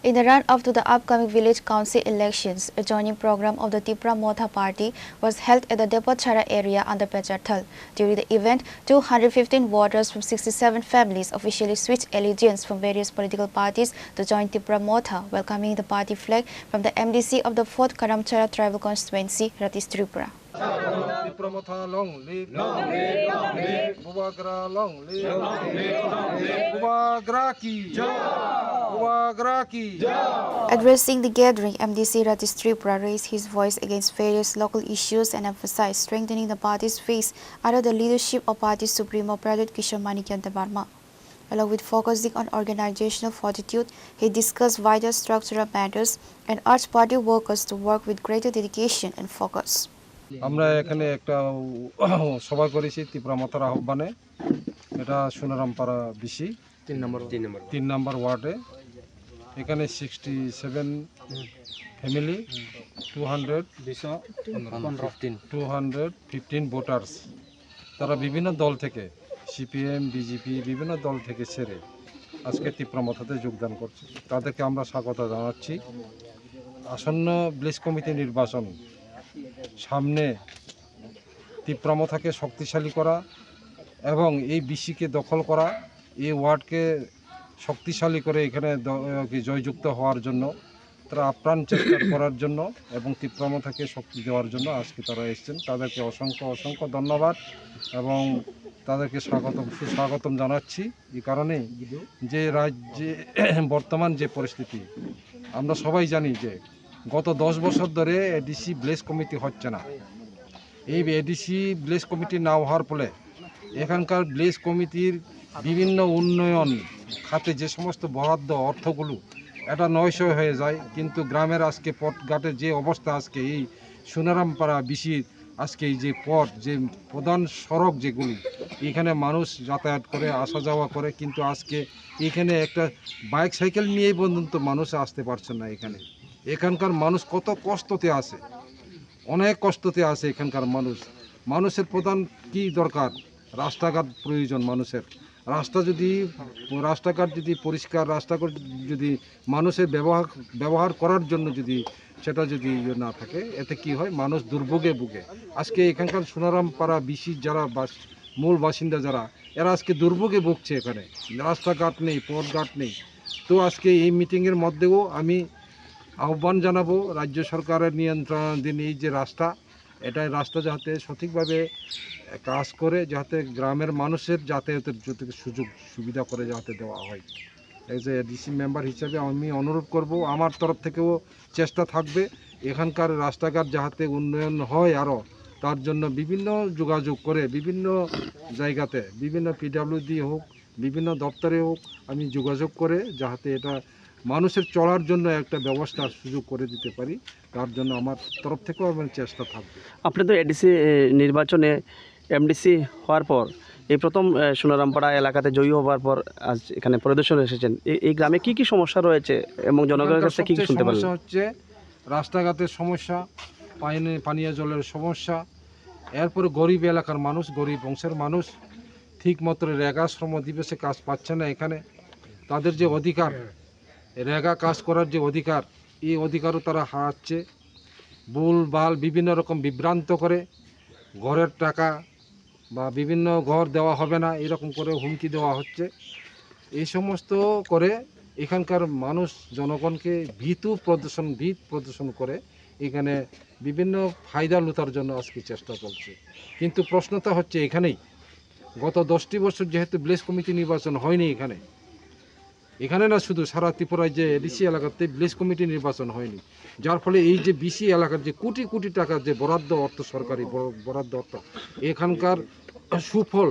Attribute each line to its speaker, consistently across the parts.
Speaker 1: In the run-up to the upcoming village council elections, a joining program of the Tipra Motha party was held at the Depotchara area under Pechathal. During the event, 215 voters from 67 families officially switched allegiance from various political parties to join Tipra Motha, welcoming the party flag from the MDC of the 4th Karamchara tribal constituency, Ratis Tripura.
Speaker 2: Tipra Motha long live, long live, long live. Bubagra long live, long live, long live. Bubagra ki jai, Bubagra ki jai.
Speaker 1: Addressing the gathering, MDC Ratis Tripura raised his voice against various local issues and emphasized strengthening the party's face under the leadership of party Supremo Pradyut Kishore Manikyan Debarma. Along with focusing on organizational fortitude, he discussed wider structural matters and urged party workers to work with greater dedication and focus.
Speaker 2: আমরা এখানে একটা সভা করেছি ত্রিপুরা মথার আহ্বানে। এটা সোনারামপাড়া BC 3 নম্বর ওয়ার্ডে। এখানে 67 family 215 voters, তারা বিভিন্ন দল থেকে সিপিএম বিজেপি বিভিন্ন দল থেকে ছেড়ে আজকে ত্রিপুরা মথাতে যোগদান করছে। তাদেরকে আমরা স্বাগত জানাচ্ছি। আসন্ন ভিলেজ কমিটি নির্বাচন সামনে ত্রিপুরা মথাকে শক্তিশালী করা এবং এই বিসিকে দখল করা, এই ওয়ার্ডকে শক্তিশালী করে এখানে জয়যুক্ত হওয়ার জন্য তারা আপ্রাণ চেষ্টা করার জন্য এবং ত্রিপুরা মথাকে শক্তি দেওয়ার জন্য আজকে তারা এসেছেন। তাদেরকে অসংখ্য ধন্যবাদ এবং তাদেরকে সুস্বাগতম জানাচ্ছি। এই কারণে যে রাজ্যে বর্তমান যে পরিস্থিতি, আমরা সবাই জানি যে গত 10 বছর ধরে এডিসি ভিলেজ কমিটি হচ্ছে না। এই এডিসি ভিলেজ কমিটি না হওয়ার ফলে এখানকার ভিলেজ কমিটির বিভিন্ন উন্নয়ন খাতে যে সমস্ত বরাদ্দ অর্থগুলো এটা নয়শয় হয়ে যায়, কিন্তু গ্রামের আজকে পথঘাটের যে অবস্থা, আজকে এই সোনারামপাড়া বিসির আজকে এই যে পথ, যে প্রধান সড়ক যেগুলি এখানে মানুষ যাতায়াত করে আসা যাওয়া করে, কিন্তু আজকে এখানে একটা বাইক সাইকেল নিয়েই পর্যন্ত মানুষ আসতে পারছে না। এখানকার মানুষ কত কষ্টতে আছে, অনেক কষ্টতে আছে এখানকার মানুষের প্রধান কি দরকার? রাস্তাঘাট প্রয়োজন মানুষের। রাস্তাঘাট যদি পরিষ্কার, রাস্তাঘাট যদি মানুষের ব্যবহার করার জন্য যদি সেটা যদি না থাকে, এতে কি হয়? মানুষ দুর্ভোগে ভুগে। আজকে এখানকার সোনারামপাড়া বিসির যারা মূল বাসিন্দা যারা, এরা আজকে দুর্ভোগে ভুগছে। এখানে রাস্তাঘাট নেই, পথঘাট নেই। তো আজকে এই মিটিংয়ের মধ্যেও আমি আহ্বান জানাবো রাজ্য সরকারের নিয়ন্ত্রণাধীন এই যে রাস্তা যাতে সঠিকভাবে কাজ করে, যাতে গ্রামের মানুষের যাতায়াতের সুযোগ সুবিধা করে যাতে দেওয়া হয়। এই যে ডিসি মেম্বার হিসাবে আমি অনুরোধ করব, আমার তরফ থেকেও চেষ্টা থাকবে এখানকার রাস্তাঘাট যাতে উন্নয়ন হয় আরও, তার জন্য বিভিন্ন যোগাযোগ করে বিভিন্ন জায়গাতে, বিভিন্ন পিডব্লিউডি হোক, বিভিন্ন দপ্তরে হোক, আমি যোগাযোগ করে যাতে এটা মানুষের চলার জন্য একটা ব্যবস্থার সুযোগ করে দিতে পারি, তার জন্য আমার তরফ থেকেও আমার চেষ্টা থাকবে।
Speaker 3: আপনি তো এডিসি নির্বাচনে এমডিসি হওয়ার পর এই প্রথম সোনারামপাড়া এলাকাতে জয়ী হওয়ার পর আজ এখানে পরিদর্শনে এসেছেন। এই গ্রামে কি সমস্যা রয়েছে এবং জনগণের কাছে কি শুনতে পারলেন?
Speaker 2: সমস্যা হচ্ছে রাস্তাঘাটের সমস্যা, পানীয় জলের সমস্যা, এরপরে গরিব এলাকার মানুষ, গরিব বংশের মানুষ ঠিক মতো রেগা শ্রম দিবসে কাজ পাচ্ছে না। এখানে তাদের যে অধিকার, রেগা কাজ করার যে অধিকার, এই অধিকারও তারা হারাচ্ছে। ভুলভাল বিভিন্ন রকম বিভ্রান্ত করে ঘরের টাকা বা বিভিন্ন ঘর দেওয়া হবে না এরকম করে হুমকি দেওয়া হচ্ছে। এই সমস্ত করে এখানকার মানুষ জনগণকে ভীত প্রদর্শন করে এখানে বিভিন্ন ফায়দা লুটার জন্য আজকে চেষ্টা চলছে। কিন্তু প্রশ্নটা হচ্ছে এখানেই, গত 10টি বছর যেহেতু ভিলেজ কমিটি নির্বাচন হয়নি এখানে না, শুধু সারা ত্রিপুরায় যে এডিসি এলাকাতে ভিলেজ কমিটি নির্বাচন হয়নি, যার ফলে এই যে বিসি এলাকার যে কোটি কোটি টাকার যে বরাদ্দ অর্থ, সরকারি বরাদ্দ অর্থ, এখানকার সুফল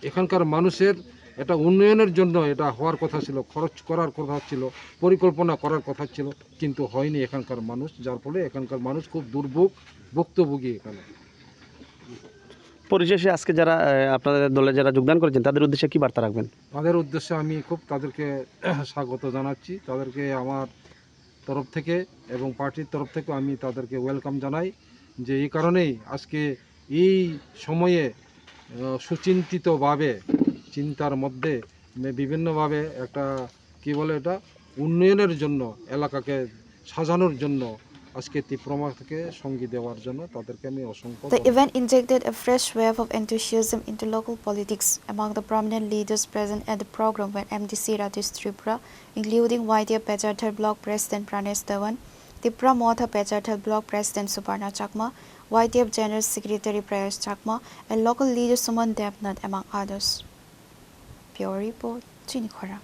Speaker 2: এখানকার মানুষের এটা উন্নয়নের জন্য এটা হওয়ার কথা ছিল, খরচ করার কথা ছিল, পরিকল্পনা করার কথা ছিল, কিন্তু হয়নি এখানকার মানুষ, যার ফলে এখানকার মানুষ খুব ভুক্তভোগী। এখানে
Speaker 3: পরিশেষে আজকে যারা আপনাদের দলে যারা যোগদান করেছেন তাদের উদ্দেশ্যে কি বার্তা রাখবেন?
Speaker 2: তাদের উদ্দেশ্যে আমি তাদেরকে স্বাগত জানাচ্ছি। তাদেরকে আমার তরফ থেকে এবং পার্টির তরফ থেকে আমি তাদেরকে ওয়েলকাম জানাই, যে এই কারণেই আজকে এই সময়ে সুচিন্তিতভাবে চিন্তার মধ্যে বিভিন্নভাবে একটা কি বলে এটা উন্নয়নের জন্য এলাকাকে সাজানোর জন্য আজকে তীব্রমাথাকে সঙ্গী দেওয়ার জন্য তাদেরকে আমি অসংখ্য
Speaker 1: The event injected a fresh wave of enthusiasm into local politics among the prominent leaders present at the program were MDC Rajesh Tripura, including YTF Pechathal Block President Pranesh Dhawan, Tipra Motha Pechathal Block President Suparna Chakma, YTF General Secretary Prayesh Chakma, and local leader Suman Devnath, among others. Pure Report, Chinikhara.